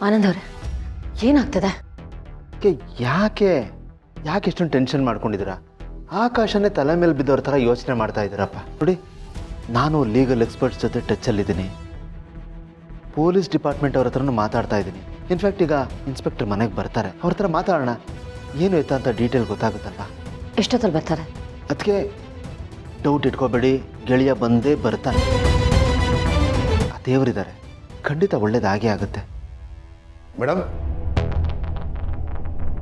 ಆನಂದ್ ಅವರೇ, ಏನಾಗ್ತದೆ? ಯಾಕೆ ಯಾಕೆ ಇಷ್ಟೊಂದು ಟೆನ್ಷನ್ ಮಾಡ್ಕೊಂಡಿದ್ದೀರಾ? ಆಕಾಶನೇ ತಲೆ ಮೇಲೆ ಬಿದ್ದವ್ರ ಥರ ಯೋಚನೆ ಮಾಡ್ತಾ ಇದ್ದೀರಪ್ಪ. ನೋಡಿ, ನಾನು ಲೀಗಲ್ ಎಕ್ಸ್ಪರ್ಟ್ಸ್ ಜೊತೆ ಟಚ್ಚಲ್ಲಿದ್ದೀನಿ, ಪೊಲೀಸ್ ಡಿಪಾರ್ಟ್ಮೆಂಟ್ ಅವ್ರ ಹತ್ರನೂ ಮಾತಾಡ್ತಾ ಇದ್ದೀನಿ. ಇನ್ಫ್ಯಾಕ್ಟ್ ಈಗ ಇನ್ಸ್ಪೆಕ್ಟರ್ ಮನೆಗೆ ಬರ್ತಾರೆ, ಅವ್ರ ಹತ್ರ ಮಾತಾಡೋಣ, ಏನು ಆಯ್ತಾ ಅಂತ ಡೀಟೇಲ್ ಗೊತ್ತಾಗುತ್ತಲ್ವ. ಎಷ್ಟೊತ್ತಲ್ಲಿ ಬರ್ತಾರೆ? ಅದಕ್ಕೆ ಡೌಟ್ ಇಟ್ಕೋಬೇಡಿ, ಗೆಳೆಯ ಬಂದೇ ಬರ್ತಾನೆ. ಆ ದೇವರಿದ್ದಾರೆ, ಖಂಡಿತ ಒಳ್ಳೇದಾಗೇ ಆಗುತ್ತೆ. ಮೇಡಮ್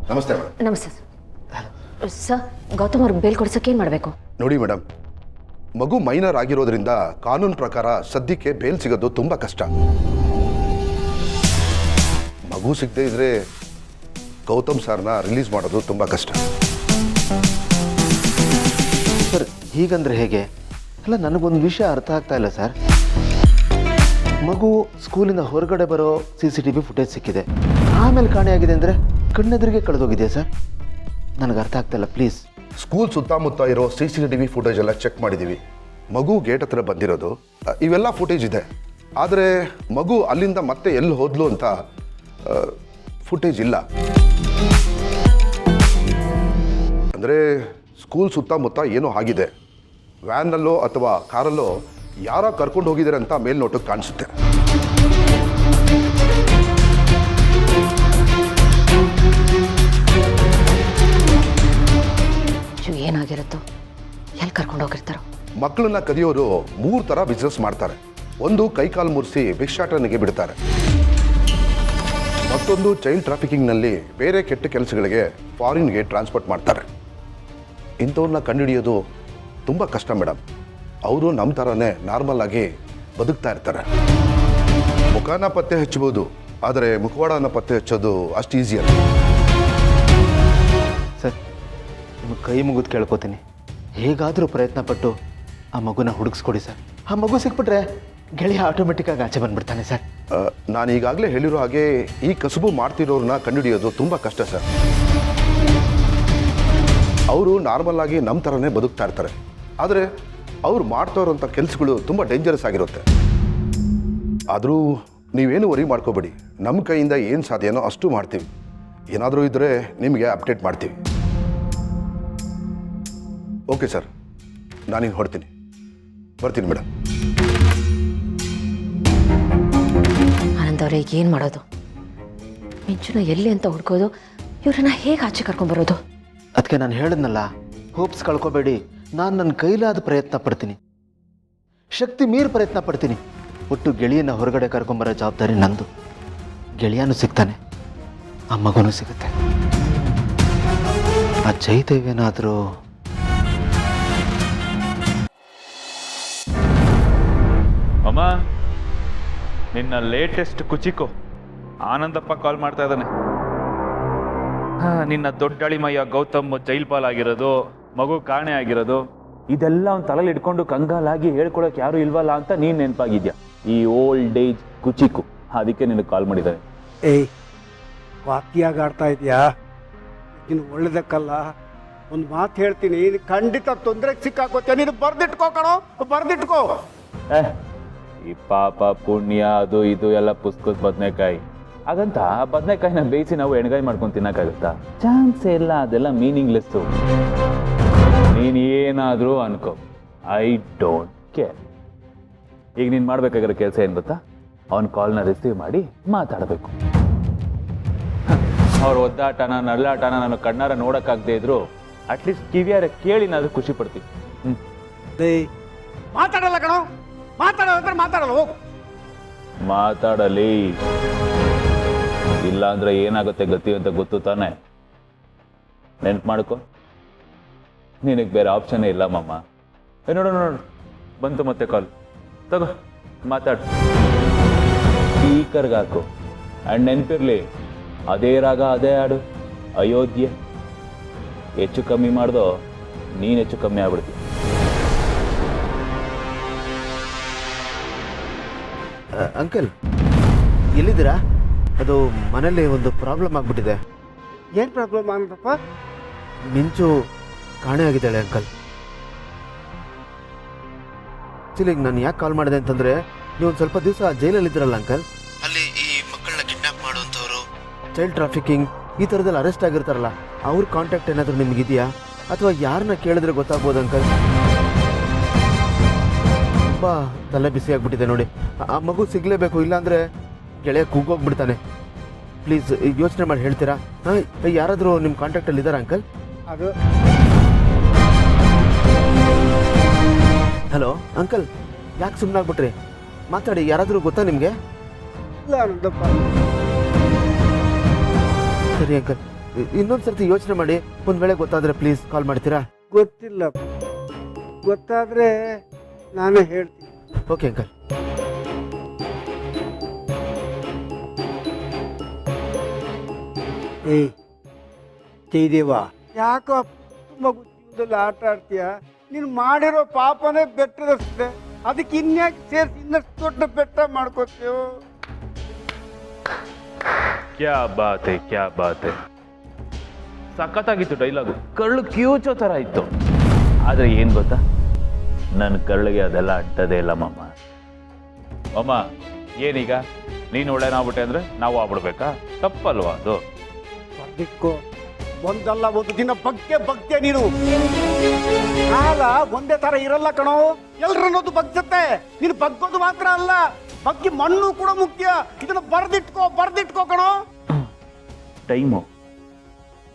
ನಮಸ್ತೆ. ಮೇಡಮ್ ನಮಸ್ತೆ ಸರ್. ಗೌತಮ್ ಅವ್ರಿಗೆ ಬೇಲ್ ಕೊಡ್ಸೋಕೆ ಏನು ಮಾಡಬೇಕು? ನೋಡಿ ಮೇಡಮ್, ಮಗು ಮೈನರ್ ಆಗಿರೋದ್ರಿಂದ ಕಾನೂನು ಪ್ರಕಾರ ಸದ್ಯಕ್ಕೆ ಬೇಲ್ ಸಿಗೋದು ತುಂಬ ಕಷ್ಟ. ಮಗು ಸಿಗದೆ ಇದ್ರೆ ಗೌತಮ್ ಸರ್ನ ರಿಲೀಸ್ ಮಾಡೋದು ತುಂಬ ಕಷ್ಟ. ಸರ್, ಹೀಗಂದ್ರೆ ಹೇಗೆ? ಅಲ್ಲ, ನನಗೊಂದು ವಿಷಯ ಅರ್ಥ ಆಗ್ತಾ ಇಲ್ಲ ಸರ್. ಮಗು ಸ್ಕೂಲಿಂದ ಹೊರಗಡೆ ಬರೋ CCTV ಫುಟೇಜ್ ಸಿಕ್ಕಿದೆ, ಆಮೇಲೆ ಕಾಣೆಯಾಗಿದೆ ಅಂದರೆ ಕಣ್ಣೆದುರಿಗೆ ಕಳೆದೋಗಿದೆಯಾ ಸರ್? ನನಗೆ ಅರ್ಥ ಆಗ್ತಾ ಇಲ್ಲ, ಪ್ಲೀಸ್. ಸ್ಕೂಲ್ ಸುತ್ತಮುತ್ತ ಇರೋ CCTV ಫುಟೇಜ್ ಎಲ್ಲ ಚೆಕ್ ಮಾಡಿದ್ದೀವಿ. ಮಗು ಗೇಟ್ ಹತ್ರ ಬಂದಿರೋದು, ಇವೆಲ್ಲ ಫುಟೇಜ್ ಇದೆ. ಆದರೆ ಮಗು ಅಲ್ಲಿಂದ ಮತ್ತೆ ಎಲ್ಲಿ ಹೋದ್ಲು ಅಂತ ಫುಟೇಜ್ ಇಲ್ಲ. ಅಂದರೆ ಸ್ಕೂಲ್ ಸುತ್ತಮುತ್ತ ಏನೋ ಆಗಿದೆ, ವ್ಯಾನಲ್ಲೋ ಅಥವಾ ಕಾರಲ್ಲೋ ಯಾರೋ ಕರ್ಕೊಂಡು ಹೋಗಿದ್ದಾರೆ ಅಂತ ಮೇಲ್ನೋಟಕ್ಕೆ ಕಾಣಿಸುತ್ತೆ. ಏನಾಗಿರುತ್ತೋ, ಎಲ್ಲಿ ಕರ್ಕೊಂಡು ಹೋಗಿರ್ತಾರೋ? ಮಕ್ಕಳನ್ನ ಕದಿಯೋರು 3 ಥರ ಬಿಸ್ನೆಸ್ ಮಾಡ್ತಾರೆ. ಒಂದು ಕೈಕಾಲು ಮುರಿಸಿ ಭಿಕ್ಷಾಟನೆಗೆ ಬಿಡ್ತಾರೆ, ಮತ್ತೊಂದು ಚೈಲ್ಡ್ ಟ್ರಾಫಿಕಿಂಗ್ನಲ್ಲಿ ಬೇರೆ ಕೆಟ್ಟ ಕೆಲಸಗಳಿಗೆ ಫಾರಿನ್ಗೆ ಟ್ರಾನ್ಸ್ಪೋರ್ಟ್ ಮಾಡ್ತಾರೆ. ಇಂಥವ್ರನ್ನ ಕಂಡುಹಿಡಿಯೋದು ತುಂಬ ಕಷ್ಟ ಮೇಡಮ್. ಅವರು ನಮ್ಮ ಥರನೇ ನಾರ್ಮಲ್ ಆಗಿ ಬದುಕ್ತಾ ಇರ್ತಾರೆ. ಮುಖಾನ ಪತ್ತೆ ಹಚ್ಚಬಹುದು, ಆದರೆ ಮುಖವಾಡನ ಪತ್ತೆ ಹಚ್ಚೋದು ಅಷ್ಟು ಈಸಿ ಅಲ್ಲ. ಸರ್, ನಿಮಗೆ ಕೈ ಮುಗಿದು ಕೇಳ್ಕೊತೀನಿ, ಹೇಗಾದರೂ ಪ್ರಯತ್ನ ಪಟ್ಟು ಆ ಮಗುನ ಹುಡುಗಿಸ್ಕೊಡಿ ಸರ್. ಆ ಮಗು ಸಿಕ್ಬಿಟ್ರೆ ಗೆಳೆಯ ಆಟೋಮೆಟಿಕ್ಕಾಗಿ ಆಚೆ ಬಂದ್ಬಿಡ್ತಾನೆ ಸರ್. ನಾನು ಈಗಾಗಲೇ ಹೇಳಿರೋ ಹಾಗೆ ಈ ಕಸುಬು ಮಾಡ್ತಿರೋರನ್ನ ಕಂಡುಹಿಡಿಯೋದು ತುಂಬ ಕಷ್ಟ ಸರ್. ಅವರು ನಾರ್ಮಲ್ ಆಗಿ ನಮ್ಮ ಥರನೇ ಬದುಕ್ತಾ ಇರ್ತಾರೆ, ಆದರೆ ಅವ್ರು ಮಾಡ್ತಾ ಇರೋಂಥ ಕೆಲಸಗಳು ತುಂಬ ಡೇಂಜರಸ್ ಆಗಿರುತ್ತೆ. ಆದರೂ ನೀವೇನು ವರಿ ಮಾಡ್ಕೋಬೇಡಿ, ನಮ್ಮ ಕೈಯಿಂದ ಏನು ಸಾಧ್ಯನೋ ಅಷ್ಟು ಮಾಡ್ತೀವಿ. ಏನಾದರೂ ಇದ್ದರೆ ನಿಮಗೆ ಅಪ್ಡೇಟ್ ಮಾಡ್ತೀವಿ. ಓಕೆ ಸರ್, ನಾನೀಗ ಹೊಡ್ತೀನಿ, ಬರ್ತೀನಿ ಮೇಡಮ್. ಆನಂದ್ ಅವರೇ, ಈಗ ಏನು ಮಾಡೋದು? ಮಿಂಚುನ ಎಲ್ಲಿ ಅಂತ ಹುಡ್ಕೋದು, ಇವ್ರನ್ನ ಹೇಗೆ ಆಚೆ ಕರ್ಕೊಂಡ್ಬರೋದು? ಅದಕ್ಕೆ ನಾನು ಹೇಳಿದ್ನಲ್ಲ, ಹೋಪ್ಸ್ ಕಳ್ಕೊಬೇಡಿ. ನಾನು ನನ್ನ ಕೈಲಾದ ಪ್ರಯತ್ನ ಪಡ್ತೀನಿ, ಶಕ್ತಿ ಮೀರಿ ಪ್ರಯತ್ನ ಪಡ್ತೀನಿ. ಒಟ್ಟು ಗೆಳೆಯನ ಹೊರಗಡೆ ಕರ್ಕೊಂಬರೋ ಜವಾಬ್ದಾರಿ ನಂದು. ಗೆಳೆಯನೂ ಸಿಗ್ತಾನೆ, ಆ ಮಗುನೂ ಸಿಗುತ್ತೆ. ಆ ಜಯದೇವೇನಾದರೂ ಅಮ್ಮ, ನಿನ್ನ ಲೇಟೆಸ್ಟ್ ಕುಚಿಕು ಆನಂದಪ್ಪ ಕಾಲ್ ಮಾಡ್ತಾ ಇದ್ದಾನೆ. ನಿನ್ನ ದೊಡ್ಡಳಿಮಯ್ಯ ಗೌತಮ್ ಜೈಲ್ ಪಾಲಾಗಿರೋದು, ಮಗು ಕಾಣೆ ಆಗಿರೋದು, ಇದೆಲ್ಲ ಅವ್ನು ತಲೆಯಲ್ಲಿ ಇಟ್ಕೊಂಡು ಕಂಗಾಲಾಗಿ ಹೇಳ್ಕೊಳಕ್ಕೆ ಯಾರು ಇಲ್ವಲ್ಲ ಅಂತ ನೀನು ನೆನಪಾಗಿದ್ಯಾ. ಈ ಓಲ್ಡ್ ಏಜ್ ಕುಚಿಕು, ಅದಕ್ಕೆ ನಿನಗೆ ಕಾಲ್ ಮಾಡಿದ್ದಾರೆ. ಏಯ್, ವಾಕ್ಯಾಗ ಆಡ್ತಾ ಇದೆಯಾ? ನೀನು ಒಳ್ಳೇದಕ್ಕಲ್ಲ, ಒಂದು ಮಾತು ಹೇಳ್ತೀನಿ, ಖಂಡಿತ ತೊಂದರೆಗೆ ಸಿಕ್ಕಾಕೋತೀಯ. ನೀನು ಬರ್ದಿಟ್ಕೋ ಕಣೋ, ಬರ್ದಿಟ್ಕೋ. ಈ ಪಾಪ ಪುಣ್ಯ ಅದು ಇದು ಎಲ್ಲ ಪುಸ್ತಕದ ಬದನೆಕಾಯಿ. ಹಾಗಂತ ಬದನೆಕಾಯಿನ ಬೇಯಿಸಿ ನಾವು ಎಣ್ಗಾಯಿ ಮಾಡ್ಕೊಂಡು ತಿನ್ನಕ್ಕಾಗುತ್ತಾ? ಚಾನ್ಸೇ ಇಲ್ಲ, ಅದೆಲ್ಲ ಮೀನಿಂಗ್ಲೆಸ್ಸು. ನೀನು ಏನಾದರೂ ಅನ್ಕೋ, ಐ ಡೋಂಟ್ ಕೇರ್. ಈಗ ನೀನು ಮಾಡ್ಬೇಕಾಗಿರೋ ಕೆಲಸ ಏನು ಗೊತ್ತಾ? ಅವನ ಕಾಲ್ನ ರಿಸೀವ್ ಮಾಡಿ ಮಾತಾಡಬೇಕು. ಅವ್ರ ಒದ್ದಾಟನ ನಳ್ಳಾಟನ ನಾನು ಕಣ್ಣಾರ ನೋಡೋಕ್ಕಾಗದೇ ಇದ್ರು ಅಟ್ಲೀಸ್ಟ್ ಕಿವಿಯಾರ ಕೇಳಿನಾದ್ರೂ ಖುಷಿ ಪಡ್ತೀನಿ. ಮಾತಾಡಲ್ಲ ಕಣೋ, ಮಾತಾಡೋದಂದ್ರೆ ಮಾತಾಡಲ್ಲ, ಹೋಗು. ಮಾತಾಡಲಿ, ಇಲ್ಲ ಅಂದ್ರೆ ಏನಾಗುತ್ತೆ ಗತಿ ಅಂತ ಗೊತ್ತು ತಾನೆ. ನೆನ್ಪು ಮಾಡ್ಕೊ, ನಿನಗೆ ಬೇರೆ ಆಪ್ಷನ್ನೇ ಇಲ್ಲ ಮಮ್ಮ. ನೋಡು ನೋಡು, ಬಂತು ಮತ್ತೆ ಕಾಲ್, ತಗೋ ಮಾತಾಡು. ಸ್ಪೀಕರ್ಗೆ ಹಾಕು. ಆ್ಯಂಡ್ ನೆನಪಿರ್ಲಿ, ಅದೇ ರಾಗ ಅದೇ ಹಾಡು, ಅಯೋಧ್ಯೆ. ಹೆಚ್ಚು ಕಮ್ಮಿ ಮಾಡ್ದೋ ನೀನು ಹೆಚ್ಚು ಕಮ್ಮಿ ಆಗ್ಬಿಡ್ತೀವಿ. ಅಂಕಲ್, ಎಲ್ಲಿದ್ದೀರಾ? ಅದು ಮನೇಲಿ ಒಂದು ಪ್ರಾಬ್ಲಮ್ ಆಗಿಬಿಟ್ಟಿದೆ. ಏನು ಪ್ರಾಬ್ಲಮ್ ಆನಂದಪ್ಪ? ಮಿಂಚು ಕಾಣೆ ಆಗಿದ್ದಾಳೆ ಅಂಕಲ್. ಆ್ಯಕ್ಚುಲಿ ಈಗ ನಾನು ಯಾಕೆ ಕಾಲ್ ಮಾಡಿದೆ ಅಂತಂದರೆ, ನೀವು ಒಂದು ಸ್ವಲ್ಪ ದಿವಸ ಜೈಲಲ್ಲಿದ್ದೀರಲ್ಲ ಅಂಕಲ್, ಅಲ್ಲಿ ಈ ಮಕ್ಕಳನ್ನ ಕಿಡ್ನಾಪ್ ಮಾಡುವಂಥ ಚೈಲ್ಡ್ ಟ್ರಾಫಿಕಿಂಗ್ ಈ ಥರದಲ್ಲಿ ಅರೆಸ್ಟ್ ಆಗಿರ್ತಾರಲ್ಲ ಅವ್ರ ಕಾಂಟ್ಯಾಕ್ಟ್ ಏನಾದರೂ ನಿಮಗಿದೆಯಾ ಅಥವಾ ಯಾರನ್ನ ಕೇಳಿದ್ರೆ ಗೊತ್ತಾಗ್ಬೋದು ಅಂಕಲ್? ತುಂಬ ತಲೆ ಬಿಸಿ ಆಗ್ಬಿಟ್ಟಿದೆ ನೋಡಿ. ಆ ಮಗು ಸಿಗಲೇಬೇಕು, ಇಲ್ಲಾಂದರೆ ಗೆಳೆಯ ಕೂಗೋಗ್ಬಿಡ್ತಾನೆ. ಪ್ಲೀಸ್ ಯೋಚನೆ ಮಾಡಿ ಹೇಳ್ತೀರಾ? ಹಾಂ, ಯಾರಾದರೂ ನಿಮ್ಮ ಕಾಂಟ್ಯಾಕ್ಟಲ್ಲಿ ಇದ್ದಾರಾ ಅಂಕಲ್? ಅದು ಹಲೋ ಅಂಕಲ್, ಯಾಕೆ ಸುಮ್ಮನಾಗ್ಬಿಟ್ರಿ? ಮಾತಾಡಿ, ಯಾರಾದರೂ ಗೊತ್ತಾ ನಿಮಗೆ? ಇಲ್ಲ ಆನಂದಪ್ಪ. ಸರಿ ಅಂಕಲ್, ಇನ್ನೊಂದು ಸರ್ತಿ ಯೋಚನೆ ಮಾಡಿ, ಒಂದು ವೇಳೆ ಗೊತ್ತಾದರೆ ಪ್ಲೀಸ್ ಕಾಲ್ ಮಾಡ್ತೀರಾ? ಗೊತ್ತಿಲ್ಲಪ್ಪ, ಗೊತ್ತಾದರೆ ನಾನೇ ಹೇಳ್ತೀನಿ. Okay uncle. ಏಯ್ ಜಯದೇವ, ಯಾಕೋ ಮಗು ಜೀವನದಲ್ಲಿ ಆಟ ಆಡ್ತೀಯ? ನೀನು ಮಾಡಿರೋ ಪಾಪನೇ ಬೆಟ್ಟದಷ್ಟೇ, ಅದಕ್ಕೆ ಇನ್ಯಾಕೆ ಸೇರಿಸಿ ಇನ್ನಷ್ಟು ದೊಡ್ಡ ಬೆಟ್ಟ ಮಾಡ್ಕೋತೀಯೋ? ಕ್ಯಾ ಬಾತ್ ಹೈ. ಸಖತ್ತಾಗಿತ್ತು ಡೈಲಾಗು, ಕಳ್ಳು ಕಿವುಚೋ ಥರ ಇತ್ತು. ಆದರೆ ಏನು ಗೊತ್ತಾ, ನನ್ನ ಕಳ್ಳಿಗೆ ಅದೆಲ್ಲ ಅಂಟದೇ ಇಲ್ಲ ಮಮ್ಮ. ಮಮ್ಮ, ಏನೀಗ ನೀನು ಒಳ್ಳೆನಾಗ್ಬಿಟ್ಟೆ ಅಂದರೆ ನಾವು ಆಗ್ಬಿಡ್ಬೇಕಾ? ತಪ್ಪಲ್ವಾ ಅದು? ಬರ್ದಿಟ್ಕೋ, ಒಂದಲ್ಲ ಒಂದು ದಿನ ಬಗ್ಗೆ ನೀನು. ಕಾಲ ಒಂದೇ ತರ ಇರಲ್ಲ ಕಣೋ, ಎಲ್ರನ್ನೋದು ಬಗ್ಸುತ್ತೆ. ನೀನು ಬಗ್ಗೋದು ಮಾತ್ರ ಅಲ್ಲ, ಬಗ್ಗೆ ಮಣ್ಣು ಕೂಡ ಮುಖ್ಯ. ಇದನ್ನ ಬರ್ದಿಟ್ಕೋ ಕಣೋ. ಟೈಮು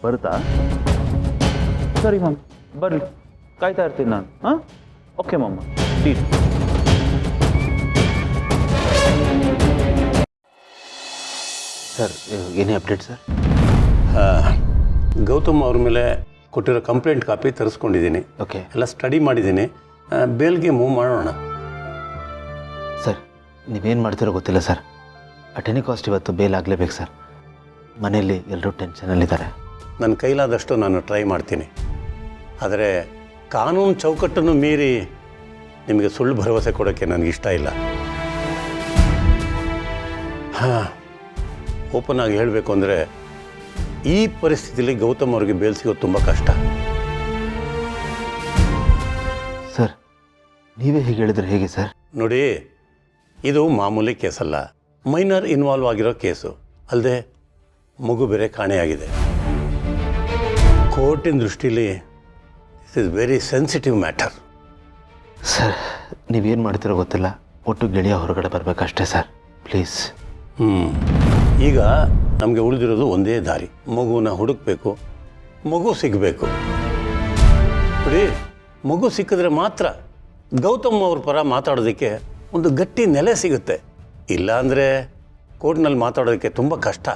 ಬರುತ್ತಾ? ಸರಿ ಮ್ಯಾಮ್, ಬರ್ರಿ, ಕಾಯ್ತಾ ಇರ್ತೀನಿ ನಾನು. ಹಾಂ, ಓಕೆ ಮಮ್ಮ, ಡೀಲ್. ಸರ್, ಏನೇ ಅಪ್ಡೇಟ್ ಸರ್? ಗೌತಮ್ ಅವ್ರ ಮೇಲೆ ಕೊಟ್ಟಿರೋ ಕಂಪ್ಲೇಂಟ್ ಕಾಪಿ ತರಿಸ್ಕೊಂಡಿದ್ದೀನಿ. ಓಕೆ ಎಲ್ಲ ಸ್ಟಡಿ ಮಾಡಿದ್ದೀನಿ. ಬೇಲ್ಗೆ ಮೂವ್ ಮಾಡೋಣ. ಸರ್, ನೀವೇನು ಮಾಡ್ತಿರೋ ಗೊತ್ತಿಲ್ಲ ಸರ್. ಅಟ್ ಎನಿ ಕಾಸ್ಟ್ ಇವತ್ತು ಬೇಲ್ ಆಗಲೇಬೇಕು ಸರ್. ಮನೆಯಲ್ಲಿ ಎಲ್ಲರೂ ಟೆನ್ಷನಲ್ಲಿದ್ದಾರೆ. ನನ್ನ ಕೈಲಾದಷ್ಟು ನಾನು ಟ್ರೈ ಮಾಡ್ತೀನಿ. ಆದರೆ ಕಾನೂನು ಚೌಕಟ್ಟನ್ನು ಮೀರಿ ನಿಮಗೆ ಸುಳ್ಳು ಭರವಸೆ ಕೊಡೋಕ್ಕೆ ನನಗಿಷ್ಟ ಇಲ್ಲ. ಹಾಂ, ಓಪನ್ ಆಗಿ ಹೇಳಬೇಕು ಅಂದರೆ ಈ ಪರಿಸ್ಥಿತಿಯಲ್ಲಿ ಗೌತಮ್ ಅವ್ರಿಗೆ ಬೇಲ್ ಸಿಗೋದು ತುಂಬ ಕಷ್ಟ. ಸರ್, ನೀವೇ ಹೀಗೆ ಹೇಳಿದ್ರೆ ಹೇಗೆ ಸರ್? ನೋಡಿ, ಇದು ಮಾಮೂಲಿ ಕೇಸಲ್ಲ, ಮೈನರ್ ಇನ್ವಾಲ್ವ್ ಆಗಿರೋ ಕೇಸು. ಅಲ್ಲದೆ ಮಗು ಬೇರೆ ಕಾಣೆಯಾಗಿದೆ. ಕೋರ್ಟಿನ ದೃಷ್ಟಿಲಿ this is very sensitive matter. Sir, ನೀವೇನು ಮಾಡ್ತಿರೋ ಗೊತ್ತಿಲ್ಲ. ಒಟ್ಟು ಗೆಳೆಯ ಹೊರಗಡೆ ಬರಬೇಕಷ್ಟೇ ಸರ್, ಪ್ಲೀಸ್. ಈಗ ನಮಗೆ ಉಳಿದಿರೋದು ಒಂದೇ ದಾರಿ. ಮಗುನ ಹುಡುಕಬೇಕು, ಮಗು ಸಿಗಬೇಕು. ನೋಡಿ, ಮಗು ಸಿಕ್ಕಿದ್ರೆ ಮಾತ್ರ ಗೌತಮ್ ಅವ್ರ ಪರ ಮಾತಾಡೋದಕ್ಕೆ ಒಂದು ಗಟ್ಟಿ ನೆಲೆ ಸಿಗುತ್ತೆ. ಇಲ್ಲ ಅಂದರೆ ಕೋರ್ಟ್ನಲ್ಲಿ ಮಾತಾಡೋದಕ್ಕೆ ತುಂಬ ಕಷ್ಟ.